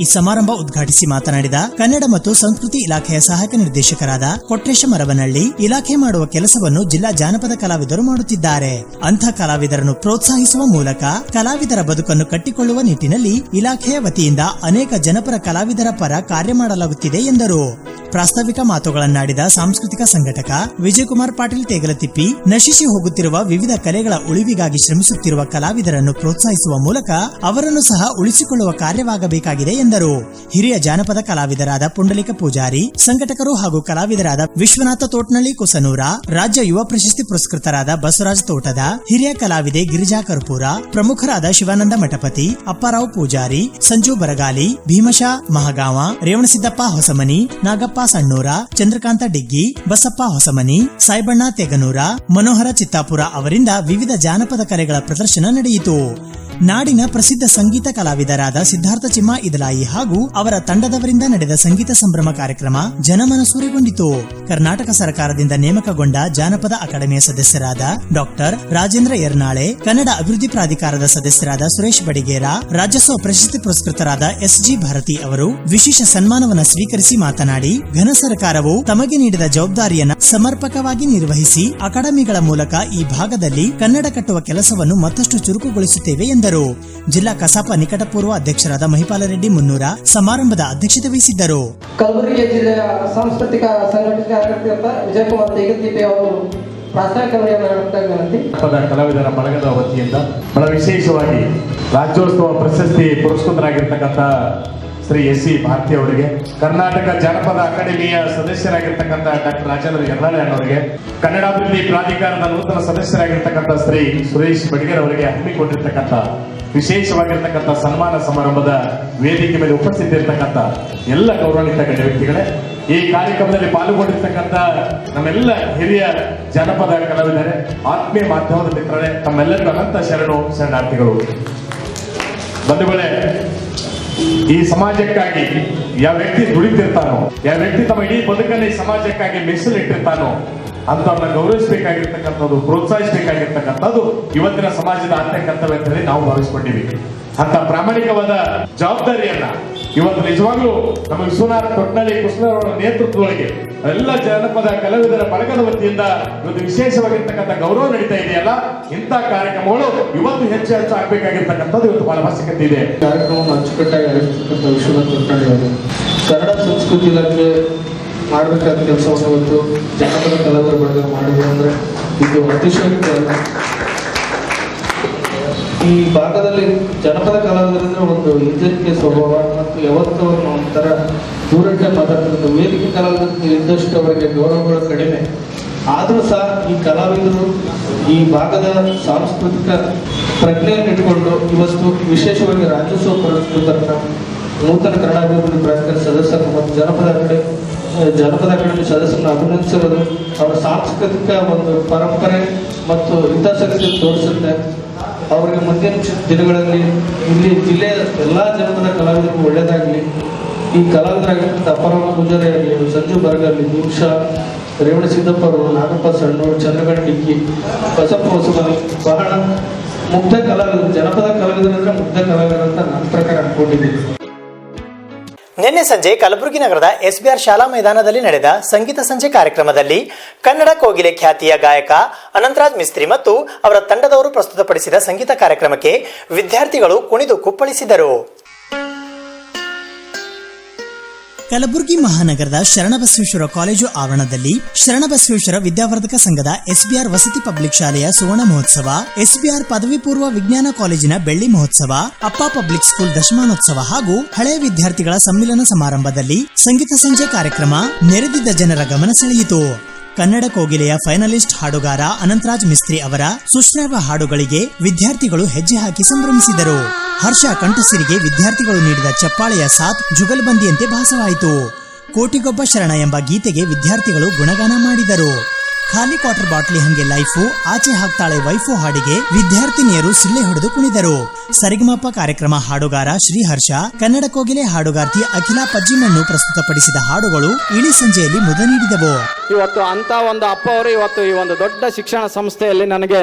ಈ ಸಮಾರಂಭ ಉದ್ಘಾಟಿಸಿ ಮಾತನಾಡಿದ ಕನ್ನಡ ಮತ್ತು ಸಂಸ್ಕೃತಿ ಇಲಾಖೆಯ ಸಹಾಯಕ ನಿರ್ದೇಶಕರಾದ ಕೊಟ್ರೇಶ ಮರವನಹಳ್ಳಿ, ಇಲಾಖೆ ಮಾಡುವ ಕೆಲಸವನ್ನು ಜಿಲ್ಲಾ ಜಾನಪದ ಕಲಾವಿದರು ಮಾಡುತ್ತಿದ್ದಾರೆ. ಅಂಥ ಕಲಾವಿದರನ್ನು ಪ್ರೋತ್ಸಾಹಿಸುವ ಮೂಲಕ ಕಲಾವಿದರ ಬದುಕನ್ನು ಕಟ್ಟಿಕೊಳ್ಳುವ ನಿಟ್ಟಿನಲ್ಲಿ ಇಲಾಖೆಯ ವತಿಯಿಂದ ಅನೇಕ ಜನಪರ ಕಲಾವಿದರ ಪರ ಕಾರ್ಯ ಮಾಡಲಾಗುತ್ತಿದೆ ಎಂದರು. ಪ್ರಾಸ್ತಾವಿಕ ಮಾತುಗಳನ್ನಾಡಿದ ಸಾಂಸ್ಕೃತಿಕ ಸಂಘಟಕ ವಿಜಯಕುಮಾರ್ ಪಾಟೀಲ್ ತೇಗಲತಿಪ್ಪಿ, ನಶಿಸಿ ಹೋಗುತ್ತಿರುವ ವಿವಿಧ ಕಲೆಗಳ ಉಳಿವಿಗಾಗಿ ಶ್ರಮಿಸುತ್ತಿರುವ ಕಲಾವಿದರನ್ನು ಪ್ರೋತ್ಸಾಹಿಸುವ ಮೂಲಕ ಅವರನ್ನು ಸಹ ಉಳಿಸಿಕೊಳ್ಳುವ ಕಾರ್ಯವಾಗಬೇಕಾಗಿದೆ ಎಂದರು. ಹಿರಿಯ ಜಾನಪದ ಕಲಾವಿದರಾದ ಪುಂಡಲಿಕ ಪೂಜಾರಿ, ಸಂಘಟಕರು ಹಾಗೂ ಕಲಾವಿದರಾದ ವಿಶ್ವನಾಥ ತೋಟ್ನಳ್ಳಿ ಕುಸನೂರ, ರಾಜ್ಯ ಯುವ ಪ್ರಶಸ್ತಿ ಪುರಸ್ಕೃತರಾದ ಬಸವರಾಜ್ ತೋಟದ, ಹಿರಿಯ ಕಲಾವಿದೆ ಗಿರಿಜಾ ಕರ್ಪೂರ, ಪ್ರಮುಖರಾದ ಶಿವಾನಂದ ಮಠಪತಿ, ಅಪ್ಪಾರಾವ್ ಪೂಜಾರಿ, ಸಂಜು ಬರಗಾಲಿ, ಭೀಮಶಾ ಮಹಗಾವ, ರೇವಣಸಿದ್ದಪ್ಪ ಹೊಸಮನಿ, ನಾಗಪ್ಪ ಸಣ್ಣೂರ, ಚಂದ್ರಕಾಂತ ಡಿಗ್ಗಿ, ಬಸಪ್ಪ ಹೊಸಮನಿ, ಸಾಯ್ಬಣ್ಣ ತೆಗನೂರ, ಮನೋಹರ ಚಿತ್ತಾಪುರ ಅವರಿಂದ ವಿವಿಧ ಜಾನಪದ ಕಲೆಗಳ ಪ್ರದರ್ಶನ ನಡೆಯಿತು. ನಾಡಿನ ಪ್ರಸಿದ್ಧ ಸಂಗೀತ ಕಲಾವಿದರಾದ ಸಿದ್ಧಾರ್ಥ ಚಿಮ್ಮ ಇದಲಾಯಿ ಹಾಗೂ ಅವರ ತಂಡದವರಿಂದ ನಡೆದ ಸಂಗೀತ ಸಂಭ್ರಮ ಕಾರ್ಯಕ್ರಮ ಜನಮನಸೂರೆಗೊಂಡಿತು. ಕರ್ನಾಟಕ ಸರ್ಕಾರದಿಂದ ನೇಮಕಗೊಂಡ ಜಾನಪದ ಅಕಾಡೆಮಿಯ ಸದಸ್ಯರಾದ ಡಾಕ್ಟರ್ ರಾಜೇಂದ್ರ ಯರ್ನಾಳೆ, ಕನ್ನಡ ಅಭಿವೃದ್ಧಿ ಪ್ರಾಧಿಕಾರದ ಸದಸ್ಯರಾದ ಸುರೇಶ್ ಬಡಿಗೇರ, ರಾಜ್ಯೋತ್ಸವ ಪ್ರಶಸ್ತಿ ಪುರಸ್ಕೃತರಾದ SG ಭಾರತಿ ಅವರು ವಿಶೇಷ ಸನ್ಮಾನವನ್ನು ಸ್ವೀಕರಿಸಿ ಮಾತನಾಡಿ, ಘನ ಸರ್ಕಾರವು ತಮಗೆ ನೀಡಿದ ಜವಾಬ್ದಾರಿಯನ್ನು ಸಮರ್ಪಕವಾಗಿ ನಿರ್ವಹಿಸಿ ಅಕಾಡೆಮಿಗಳ ಮೂಲಕ ಈ ಭಾಗದಲ್ಲಿ ಕನ್ನಡ ಕಟ್ಟುವ ಕೆಲಸವನ್ನು ಮತ್ತಷ್ಟು ಚುರುಕುಗೊಳಿಸುತ್ತೇವೆ ಎಂದರು. ಜಿಲ್ಲಾ ಕಸಾಪ ನಿಕಟಪೂರ್ವ ಅಧ್ಯಕ್ಷರಾದ ಮಹಿಪಾಲ ರೆಡ್ಡಿ ಮುನ್ನೂರ ಸಮಾರಂಭದ ಅಧ್ಯಕ್ಷತೆ ವಹಿಸಿದ್ದರು. ಕಲಬುರಗಿ ಜಿಲ್ಲೆಯ ಸಾಂಸ್ಕೃತಿಕ ಸಂಘಟಕ ವಿಜಯಕುಮಾರ್ ತೇಗತಿಪೆ ಅವರು ಕಲಾವಿದರ ಬಳಗದ ವತಿಯಿಂದ ಬಹಳ ವಿಶೇಷವಾಗಿ ರಾಜ್ಯೋತ್ಸವ ಪ್ರಶಸ್ತಿ ಪುರಸ್ಕೃತರಾಗಿರ್ತಕ್ಕಂಥ ಶ್ರೀ SC ಭಾರತಿ ಅವರಿಗೆ, ಕರ್ನಾಟಕ ಜಾನಪದ ಅಕಾಡೆಮಿಯ ಸದಸ್ಯರಾಗಿರ್ತಕ್ಕಂಥ ಡಾಕ್ಟರ್ ರಾಜೇಂದ್ರ ಯರ್ನಾಳೆ ಅವರಿಗೆ, ಕನ್ನಡಾಭಿವೃದ್ಧಿ ಪ್ರಾಧಿಕಾರದ ನೂತನ ಸದಸ್ಯರಾಗಿರ್ತಕ್ಕಂಥ ಶ್ರೀ ಸುರೇಶ್ ಬಡಿಗೇರ್ ಅವರಿಗೆ ಹಮ್ಮಿಕೊಂಡಿರ್ತಕ್ಕಂಥ ವಿಶೇಷವಾಗಿರ್ತಕ್ಕಂಥ ಸನ್ಮಾನ ಸಮಾರಂಭದ ವೇದಿಕೆ ಮೇಲೆ ಉಪಸ್ಥಿತಿರ್ತಕ್ಕಂಥ ಎಲ್ಲ ಗೌರವಾನ್ವಿತ ಗಣ್ಯ ವ್ಯಕ್ತಿಗಳೇ, ಈ ಕಾರ್ಯಕ್ರಮದಲ್ಲಿ ಪಾಲ್ಗೊಂಡಿರ್ತಕ್ಕಂಥ ನಮ್ಮೆಲ್ಲ ಹಿರಿಯ ಜಾನಪದ ಕಲಾವಿದರೆ, ಆತ್ಮೀಯ ಮಾಧ್ಯಮದ ಮಿತ್ರರೇ, ತಮ್ಮೆಲ್ಲರಿಗೂ ಅನಂತ ಶರಣಾರ್ಥಿಗಳು. ಬಂಧುಗಳೇ, ಈ ಸಮಾಜಕ್ಕಾಗಿ ಯಾವ ವ್ಯಕ್ತಿ ದುಡಿತಿರ್ತಾನೋ, ಯಾವ ವ್ಯಕ್ತಿ ತಮ್ಮ ಇಡೀ ಬದುಕನ್ನು ಈ ಸಮಾಜಕ್ಕಾಗಿ ಮೀಸಲಿಟ್ಟಿರ್ತಾನೋ ಅಂತವ್ರನ್ನ ಗೌರವಿಸಬೇಕಾಗಿರ್ತಕ್ಕಂಥದ್ದು, ಪ್ರೋತ್ಸಾಹಿಸಬೇಕಾಗಿರ್ತಕ್ಕಂಥದ್ದು ಇವತ್ತಿನ ಸಮಾಜದ ಆದ್ಯ ಕರ್ತವ್ಯ ಅಂತ ಹೇಳಿ ನಾವು ಭಾವಿಸಿಕೊಂಡಿವಿ. ಅಂತ ಪ್ರಾಮಾಣಿಕವಾದ ಜವಾಬ್ದಾರಿಯನ್ನ ಇವತ್ತು ನಿಜವಾಗ್ಲೂ ನಮ್ಮ ವಿಶ್ವನಾಥ ತೊಟ್ನಳ್ಳಿ ಕೃಷ್ಣರವರ ನೇತೃತ್ವದೊಳಗೆ ಎಲ್ಲ ಜನಪದ ಕಲಾವಿದರ ಬಳಗದ ವತಿಯಿಂದ ಇವತ್ತು ವಿಶೇಷವಾಗಿರ್ತಕ್ಕಂಥ ಗೌರವ ನಡೀತಾ ಇದೆಯಲ್ಲ, ಇಂಥ ಕಾರ್ಯಕ್ರಮಗಳು ಇವತ್ತು ಹೆಚ್ಚು ಹೆಚ್ಚು ಆಗ್ಬೇಕಾಗಿರ್ತಕ್ಕಂಥದ್ದು ಇವತ್ತು ಬಹಳ ಅವಶ್ಯಕತೆ ಇದೆ. ಕಾರ್ಯಕ್ರಮವನ್ನು ಅಚ್ಚುಕಟ್ಟಾಗಿ ನಡೆಸತಕ್ಕಂಥ ವಿಶ್ವನಾಥ ತೊಟ್ನಳ್ಳಿ ಅವರು ಕನ್ನಡ ಸಂಸ್ಕೃತಿ ಇಲಾಖೆ ಮಾಡಬೇಕಾದ ಕೆಲಸವನ್ನು ಇವತ್ತು ಜನಪದ ಕಲಾವಿದರ ಬಳಗ ಮಾಡಿದ್ರು ಅಂದ್ರೆ ಇದು ಅತಿಶಯೋಕ್ತಿ ಅಲ್ಲ. ಈ ಭಾಗದಲ್ಲಿ ಜನಪದ ಕಲಾವಿದರಿಂದ ಒಂದು ಹಿಂಜರಿಕೆ ಸ್ವಭಾವ ಮತ್ತು ಯಾವತ್ತೂ ಒಂಥರ ದೂರಕ್ಕೆ ಮಾತಾಡ್ತಿರ್ತಾರೆ. ವೇದಿಕೆ ಕಲಾವಿದರಿಂದ ಇದ್ದಷ್ಟು ಅವರಿಗೆ ಗೌರವಗಳು ಕಡಿಮೆ. ಆದರೂ ಸಹ ಈ ಕಲಾವಿದರು ಈ ಭಾಗದ ಸಾಂಸ್ಕೃತಿಕ ಪ್ರಜ್ಞೆಯನ್ನು ಇಟ್ಕೊಂಡು ಇವತ್ತು ವಿಶೇಷವಾಗಿ ರಾಜ್ಯೋತ್ಸವ ಪುರಸ್ಕೃತರನ್ನ, ನೂತನ ಕನ್ನಡ ಅಭಿವೃದ್ಧಿ ಪ್ರಾಧಿಕಾರ ಸದಸ್ಯರನ್ನು ಮತ್ತು ಜನಪದ ಅಕಾಡೆಮಿ ಸದಸ್ಯರನ್ನು ಅಭಿನಂದಿಸಿರೋದು ಅವರ ಸಾಂಸ್ಕೃತಿಕ ಒಂದು ಪರಂಪರೆ ಮತ್ತು ಹಿತಾಸಕ್ತಿ ತೋರಿಸುತ್ತೆ. ಅವರಿಗೆ ಮುಂದಿನ ದಿನಗಳಲ್ಲಿ ಇಲ್ಲಿ ಜಿಲ್ಲೆಯ ಎಲ್ಲ ಜನಪದ ಕಲಾವಿದರಿಗೂ ಒಳ್ಳೆಯದಾಗಲಿ. ಈ ಕಲಾವಿದರಾಗಿರ್ತಕ್ಕಂಥ ಅಪರಾಮ ಪೂಜಾರಿ ಆಗಲಿ, ಸಂಜು ಬರಗಾಗಲಿ, ನಿಮಿಷ ರೇವಣ ಸಿದ್ದಪ್ಪ ಅವರು, ನಾಗಪ್ಪ ಸಣ್ಣೂರು, ಚಂದ್ರಗಢ ಡಿಕ್ಕಿ, ಬಸಪ್ಪ ಹೊಸಮನಿ ಬಹಳ ಮುಗ್ಧ ಕಲಾವಿದರು, ಜನಪದ ಕಲಾವಿದರಂದ್ರೆ ಮುಗ್ಧ ಕಲಾವಿದರು ಅಂತ ನನ್ನ ಪ್ರಕಾರ ಅನ್ಕೊಂಡಿದ್ದೀನಿ. ನಿನ್ನೆ ಸಂಜೆ ಕಲಬುರಗಿ ನಗರದ SBR ಶಾಲಾ ಮೈದಾನದಲ್ಲಿ ನಡೆದ ಸಂಗೀತ ಸಂಜೆ ಕಾರ್ಯಕ್ರಮದಲ್ಲಿ ಕನ್ನಡ ಕೋಗಿಲೆ ಖ್ಯಾತಿಯ ಗಾಯಕ ಅನಂತರಾಜ್ ಮಿಸ್ತ್ರಿ ಮತ್ತು ಅವರ ತಂಡದವರು ಪ್ರಸ್ತುತಪಡಿಸಿದ ಸಂಗೀತ ಕಾರ್ಯಕ್ರಮಕ್ಕೆ ವಿದ್ಯಾರ್ಥಿಗಳು ಕುಣಿದು ಕುಪ್ಪಳಿಸಿದರು. ಕಲಬುರಗಿ ಮಹಾನಗರದ ಶರಣಬಸವೇಶ್ವರ ಕಾಲೇಜು ಆವರಣದಲ್ಲಿ ಶರಣಬಸವೇಶ್ವರ ವಿದ್ಯಾವರ್ಧಕ ಸಂಘದ SBR ವಸತಿ ಪಬ್ಲಿಕ್ ಶಾಲೆಯ ಸುವರ್ಣ ಮಹೋತ್ಸವ, SBR ಪದವಿ ಪೂರ್ವ ವಿಜ್ಞಾನ ಕಾಲೇಜಿನ ಬೆಳ್ಳಿ ಮಹೋತ್ಸವ, ಅಪ್ಪ ಪಬ್ಲಿಕ್ ಸ್ಕೂಲ್ ದಶಮಾನೋತ್ಸವ ಹಾಗೂ ಹಳೆಯ ವಿದ್ಯಾರ್ಥಿಗಳ ಸಮ್ಮಿಲನ ಸಮಾರಂಭದಲ್ಲಿ ಸಂಗೀತ ಸಂಜೆ ಕಾರ್ಯಕ್ರಮ ನೆರೆದಿದ್ದ ಜನರ ಗಮನ ಸೆಳೆಯಿತು. ಕನ್ನಡ ಕೋಗಿಲೆಯ ಫೈನಲಿಸ್ಟ್ ಹಾಡುಗಾರ ಅನಂತರಾಜ್ ಮಿಸ್ತ್ರಿ ಅವರ ಸುಶ್ರಾವ್ಯ ಹಾಡುಗಳಿಗೆ ವಿದ್ಯಾರ್ಥಿಗಳು ಹೆಜ್ಜೆ ಹಾಕಿ ಸಂಭ್ರಮಿಸಿದರು. ಹರ್ಷ ಕಂಠಸಿರಿಗೆ ವಿದ್ಯಾರ್ಥಿಗಳು ನೀಡಿದ ಚಪ್ಪಾಳೆಯ ಸಾಥ್ ಜುಗಲ್ಬಂದಿಯಂತೆ ಭಾಸವಾಯಿತು. ಕೋಟಿಗೊಬ್ಬ ಶರಣ ಎಂಬ ಗೀತೆಗೆ ವಿದ್ಯಾರ್ಥಿಗಳು ಗುಣಗಾನ ಮಾಡಿದರು. ಖಾಲಿ ಕ್ವಾರ್ಟರ್ ಬಾಟ್ಲಿ ಹಂಗೆ ಲೈಫು, ಆಚೆ ಹಾಕ್ತಾಳೆ ವೈಫು ಹಾಡಿಗೆ ವಿದ್ಯಾರ್ಥಿನಿಯರು ಸಿಳ್ಳೆ ಹೊಡೆದು ಕುಣಿದರು. ಸರಿಗಮಪ ಕಾರ್ಯಕ್ರಮ ಹಾಡುಗಾರ ಶ್ರೀಹರ್ಷ, ಕನ್ನಡ ಕೋಗಿಲೆ ಹಾಡುಗಾರ್ತಿ ಅಖಿಲಾ ಪಜ್ಜಿಮಣ್ಣು ಪ್ರಸ್ತುತಪಡಿಸಿದ ಹಾಡುಗಳು ಇಳಿ ಸಂಜೆಯಲ್ಲಿ ಮುದ ನೀಡಿದವು. ಇವತ್ತು ಅಂತ ಒಂದು ಅಪ್ಪ ಅವರು ಇವತ್ತು ಈ ಒಂದು ದೊಡ್ಡ ಶಿಕ್ಷಣ ಸಂಸ್ಥೆಯಲ್ಲಿ ನನಗೆ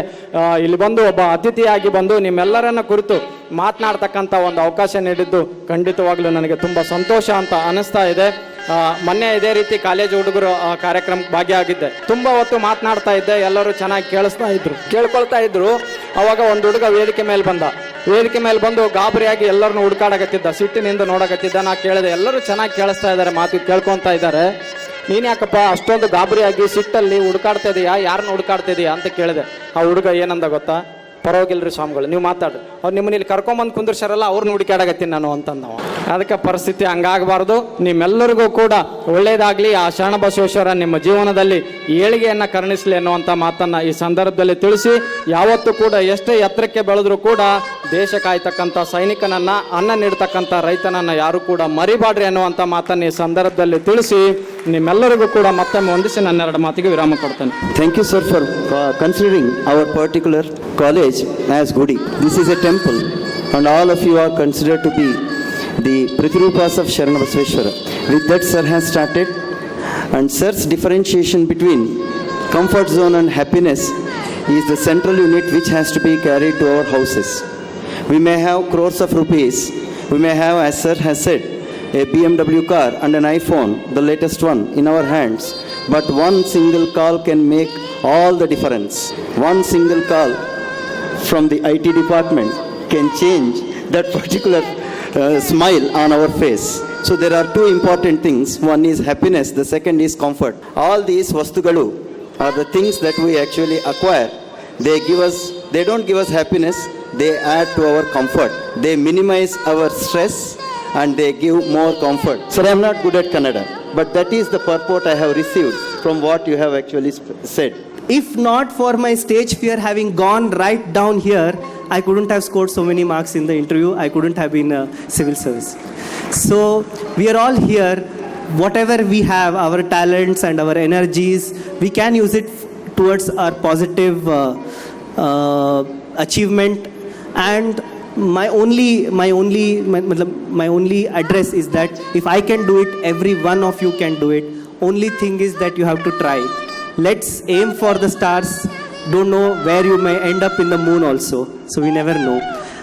ಇಲ್ಲಿ ಬಂದು ಒಬ್ಬ ಅತಿಥಿಯಾಗಿ ಬಂದು ನಿಮ್ಮೆಲ್ಲರನ್ನ ಕುರಿತು ಮಾತನಾಡ್ತಕ್ಕಂಥ ಒಂದು ಅವಕಾಶ ನೀಡಿದ್ದು ಖಂಡಿತವಾಗ್ಲೂ ನನಗೆ ತುಂಬ ಸಂತೋಷ ಅಂತ ಅನಿಸ್ತಾ ಇದೆ. ಮೊನ್ನೆ ಇದೇ ರೀತಿ ಕಾಲೇಜು ಹುಡುಗರು ಕಾರ್ಯಕ್ರಮಕ್ಕೆ ಭಾಗಿಯಾಗಿದ್ದೆ. ತುಂಬ ಹೊತ್ತು ಮಾತನಾಡ್ತಾ ಇದ್ದೆ, ಎಲ್ಲರೂ ಚೆನ್ನಾಗಿ ಕೇಳ್ಕೊಳ್ತಾ ಇದ್ರು. ಅವಾಗ ಒಂದು ಹುಡುಗ ವೇದಿಕೆ ಮೇಲೆ ಬಂದು ಗಾಬರಿಯಾಗಿ ಎಲ್ಲರನ್ನು ಹುಡುಕಾಡಕತ್ತಿದ್ದ, ಸಿಟ್ಟಿನಿಂದ ನೋಡಕತ್ತಿದ್ದ. ನಾ ಕೇಳಿದೆ, ಎಲ್ಲರೂ ಚೆನ್ನಾಗಿ ಕೇಳಿಸ್ತಾ ಇದ್ದಾರೆ, ಮಾತು ಕೇಳ್ಕೊತಾ ಇದ್ದಾರೆ, ನೀನು ಯಾಕಪ್ಪ ಅಷ್ಟೊಂದು ಗಾಬರಿಯಾಗಿ ಸಿಟ್ಟಲ್ಲಿ ಹುಡುಕಾಡ್ತಾ ಇದೀಯಾ, ಯಾರನ್ನ ಹುಡುಕಾಡ್ತಾ ಇದೀಯಾ ಅಂತ ಕೇಳಿದೆ. ಆ ಹುಡುಗ ಏನಂದ ಗೊತ್ತಾ, ಪರವಾಗಿಲ್ರಿ ಸ್ವಾಮಿಗಳು, ನೀವು ಮಾತಾಡ್ರಿ, ಅವ್ರು ನಿಮ್ಮನ್ನ ಇಲ್ಲಿ ಕರ್ಕೊಂಬಂದು ಕುಂದ್ರಸಾರಲ್ಲ, ಅವ್ರನ್ನ ಹುಡುಕಾಡಕತ್ತೀನಿ ನಾನು ಅಂತಂದ. ಅದಕ್ಕೆ ಪರಿಸ್ಥಿತಿ ಹಂಗಾಗಬಾರ್ದು. ನಿಮ್ಮೆಲ್ಲರಿಗೂ ಕೂಡ ಒಳ್ಳೇದಾಗಲಿ, ಆ ಶರಣಬಸವೇಶ್ವರ ನಿಮ್ಮ ಜೀವನದಲ್ಲಿ ಏಳಿಗೆಯನ್ನು ಕರುಣಿಸಲಿ ಅನ್ನುವಂಥ ಮಾತನ್ನು ಈ ಸಂದರ್ಭದಲ್ಲಿ ತಿಳಿಸಿ, ಯಾವತ್ತೂ ಕೂಡ ಎಷ್ಟೇ ಎತ್ತರಕ್ಕೆ ಬೆಳೆದ್ರೂ ಕೂಡ ದೇಶ ಕಾಯ್ತಕ್ಕಂಥ ಸೈನಿಕನನ್ನು, ಅನ್ನ ನೀಡ್ತಕ್ಕಂಥ ರೈತನನ್ನು ಯಾರು ಕೂಡ ಮರಿಬಾಡ್ರಿ ಅನ್ನುವಂಥ ಮಾತನ್ನು ಈ ಸಂದರ್ಭದಲ್ಲಿ ತಿಳಿಸಿ ನಿಮ್ಮೆಲ್ಲರಿಗೂ ಕೂಡ ಮತ್ತೊಮ್ಮೆ ಹೊಂದಿಸಿ ನನ್ನೆರಡು ಮಾತಿಗೆ ವಿರಾಮ ಕೊಡ್ತೇನೆ. Thank you, sir, for considering our particular college as Gudi. This is a temple and all of you are considered to be the Prithirupas of Sharana Basaveshwara. With that, sir has started, and sir's differentiation between comfort zone and happiness is the central unit which has to be carried to our houses. We may have crores of rupees, we may have, as sir has said, a BMW car and an iPhone, the latest one, in our hands, but one single call can make all the difference. One single call from the IT department can change that particular smile on our face. So there are two important things. One is happiness, the second is comfort. All these vastugalu are the things that we actually acquire. They don't give us happiness, they add to our comfort. They minimize our stress and they give more comfort. Sir, I am not good at Kannada, but that is the purport I have received from what you have actually said. If not for my stage fear having gone right down here, I couldn't have scored so many marks in the interview. I couldn't have been a civil service. So we are all here. Whatever we have, our talents and our energies, we can use it towards our positive achievement. And my only address is that if I can do it, every one of you can do it. Only thing is that you have to try. Let's aim for the stars. Don't know where you may end up in the moon also. So we never know.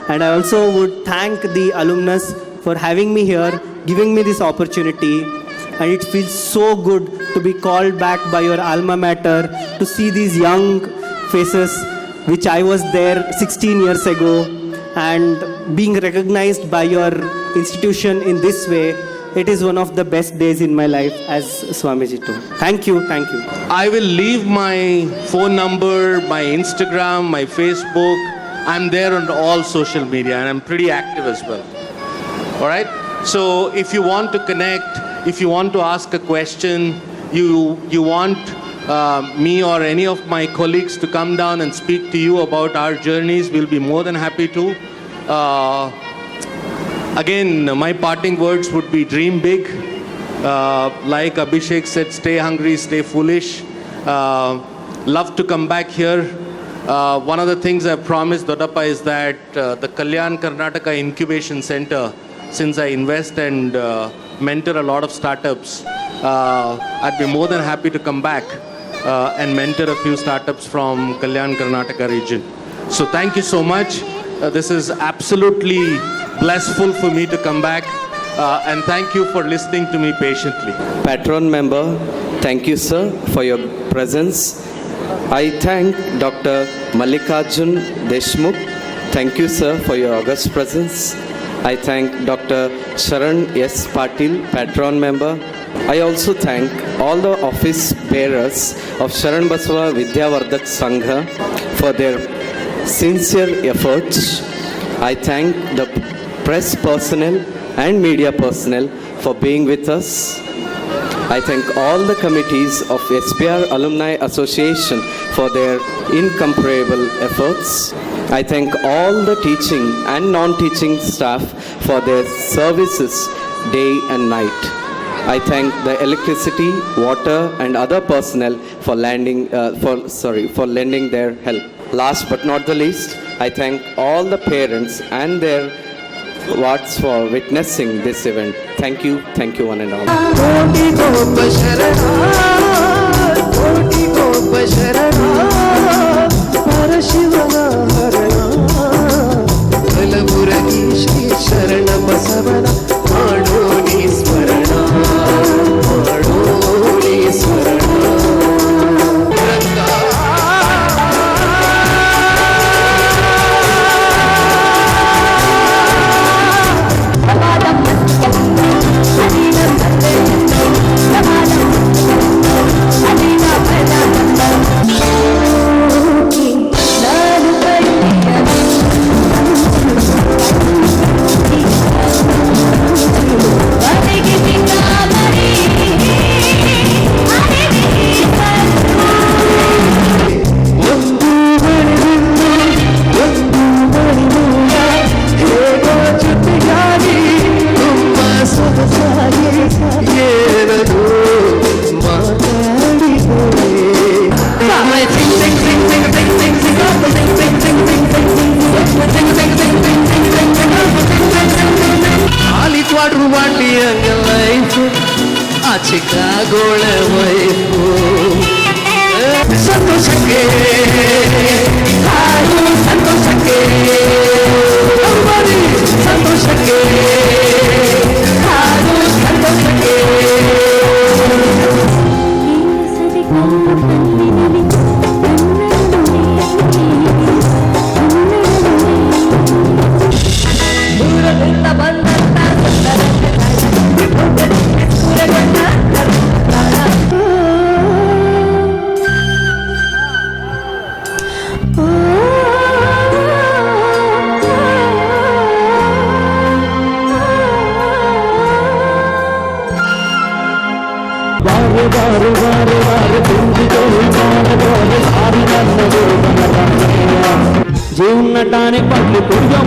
And I also would thank the alumnus for having me here, giving me this opportunity. And it feels so good to be called back by your alma mater, to see these young faces, which I was there 16 years ago, and being recognized by your institution in this way. It is one of the best days in my life, as Swamiji told. Thank you, thank you. I will leave my phone number, my Instagram, my Facebook. I'm there on all social media and I'm pretty active as well. All right? So if you want to connect, if you want to ask a question, you want me or any of my colleagues to come down and speak to you about our journeys, we'll be more than happy to. Again, my parting words would be dream big. Like Abhishek said, stay hungry, stay foolish. Love to come back here. One of the things I've promised Dodappa is that the Kalyan Karnataka Incubation Center, since I invest and mentor a lot of startups, I'd be more than happy to come back and mentor a few startups from Kalyan Karnataka region. So thank you so much. This is absolutely blissful for me to come back, and thank you for listening to me patiently. Patron member, thank you sir for your presence. I thank Dr. Mallikarjun Deshmukh. Thank you sir for your august presence. I thank Dr. Sharan S. Patil, patron member. I also thank all the office bearers of Sharan Basava Vidyavardhak Sangha for their sincere efforts. I thank the press personnel and media personnel for being with us. I thank all the committees of SBR Alumni Association for their incomparable efforts. I thank all the teaching and non-teaching staff for their services day and night. I thank the electricity, water and other personnel for lending their help. Last but not the least, I thank all the parents and their wards for witnessing this event. Thank you one and all. ఘటానికి పట్లి కుడిగా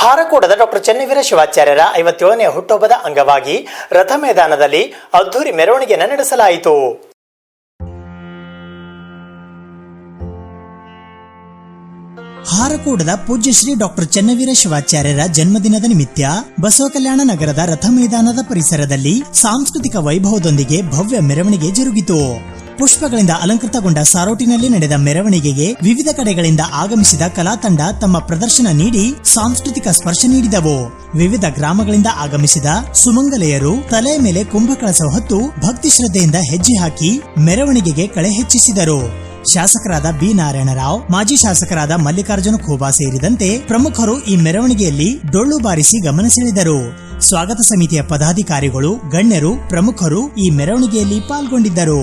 ಹಾರಕೂಡದ ಡಾಕ್ಟರ್ ಚೆನ್ನವೀರ ಶಿವಾಚಾರ್ಯರ 57ನೇ ಹುಟ್ಟುಹಬ್ಬದ ಅಂಗವಾಗಿ ರಥ ಮೈದಾನದಲ್ಲಿ ಅದ್ದೂರಿ ಮೆರವಣಿಗೆಯನ್ನು ನಡೆಸಲಾಯಿತು. ಹಾರಕೂಡದ ಪೂಜ್ಯ ಶ್ರೀ ಡಾಕ್ಟರ್ ಚೆನ್ನವೀರ ಶಿವಾಚಾರ್ಯರ ಜನ್ಮದಿನದ ನಿಮಿತ್ತ ಬಸವ ಕಲ್ಯಾಣ ನಗರದ ರಥ ಮೈದಾನದ ಪರಿಸರದಲ್ಲಿ ಸಾಂಸ್ಕೃತಿಕ ವೈಭವದೊಂದಿಗೆ ಭವ್ಯ ಮೆರವಣಿಗೆ ಜರುಗಿತು. ಪುಷ್ಪಗಳಿಂದ ಅಲಂಕೃತಗೊಂಡ ಸಾರೋಟಿನಲ್ಲಿ ನಡೆದ ಮೆರವಣಿಗೆಗೆ ವಿವಿಧ ಕಡೆಗಳಿಂದ ಆಗಮಿಸಿದ ಕಲಾ ತಂಡ ತಮ್ಮ ಪ್ರದರ್ಶನ ನೀಡಿ ಸಾಂಸ್ಕೃತಿಕ ಸ್ಪರ್ಶ ನೀಡಿದವು. ವಿವಿಧ ಗ್ರಾಮಗಳಿಂದ ಆಗಮಿಸಿದ ಸುಮಂಗಲೆಯರು ತಲೆಯ ಮೇಲೆ ಕುಂಭಕಳಸ ಹೊತ್ತು ಭಕ್ತಿ ಶ್ರದ್ಧೆಯಿಂದ ಹೆಜ್ಜೆ ಹಾಕಿ ಮೆರವಣಿಗೆಗೆ ಕಳೆ ಹೆಚ್ಚಿಸಿದರು. ಶಾಸಕರಾದ ಬಿ ನಾರಾಯಣರಾವ್, ಮಾಜಿ ಶಾಸಕರಾದ ಮಲ್ಲಿಕಾರ್ಜುನ ಖೋಬಾ ಸೇರಿದಂತೆ ಪ್ರಮುಖರು ಈ ಮೆರವಣಿಗೆಯಲ್ಲಿ ಡೊಳ್ಳು ಬಾರಿಸಿ ಗಮನ ಸೆಳೆದರು. ಸ್ವಾಗತ ಸಮಿತಿಯ ಪದಾಧಿಕಾರಿಗಳು, ಗಣ್ಯರು, ಪ್ರಮುಖರು ಈ ಮೆರವಣಿಗೆಯಲ್ಲಿ ಪಾಲ್ಗೊಂಡಿದ್ದರು.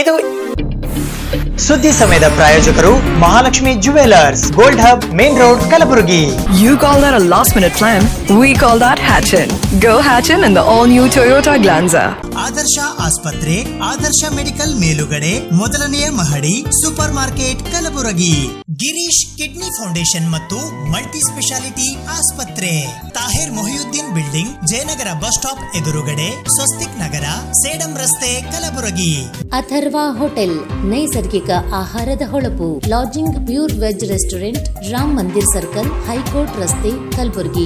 ಇದು ಸುದ್ದಿ ಸಮಯದ ಪ್ರಾಯೋಜಕರು Mahalakshmi jewellers, gold hub, main road, Kalaburagi. You call that a last minute plan? We call that Hatchin. Go Hatchin in the all new Toyota Glanza. ಆದರ್ಶ ಆಸ್ಪತ್ರೆ, ಆದರ್ಶ ಮೆಡಿಕಲ್ ಮೇಲುಗಡೆ, ಮೊದಲನೆಯ ಮಹಡಿ, super market, Kalaburagi. Girish kidney foundation ಮತ್ತು ಮಲ್ಟಿ ಸ್ಪೆಷಾಲಿಟಿ ಆಸ್ಪತ್ರೆ, Tahir Mohiuddin building, Jayanagar bus stop ಎದುರುಗಡೆ, ಸ್ವಸ್ತಿಕ್ ನಗರ, ಸೇಡಂ ರಸ್ತೆ, ಕಲಬುರಗಿ. ಅಥರ್ವ ಹೋಟೆಲ್, ನೈಸರ್ಗಿಕ ಆಹಾರದ ಹೊಳಪು, lodging pure veg restaurant, Ram Mandir circle, high court ರಸ್ತೆ, ಕಲಬುರಗಿ.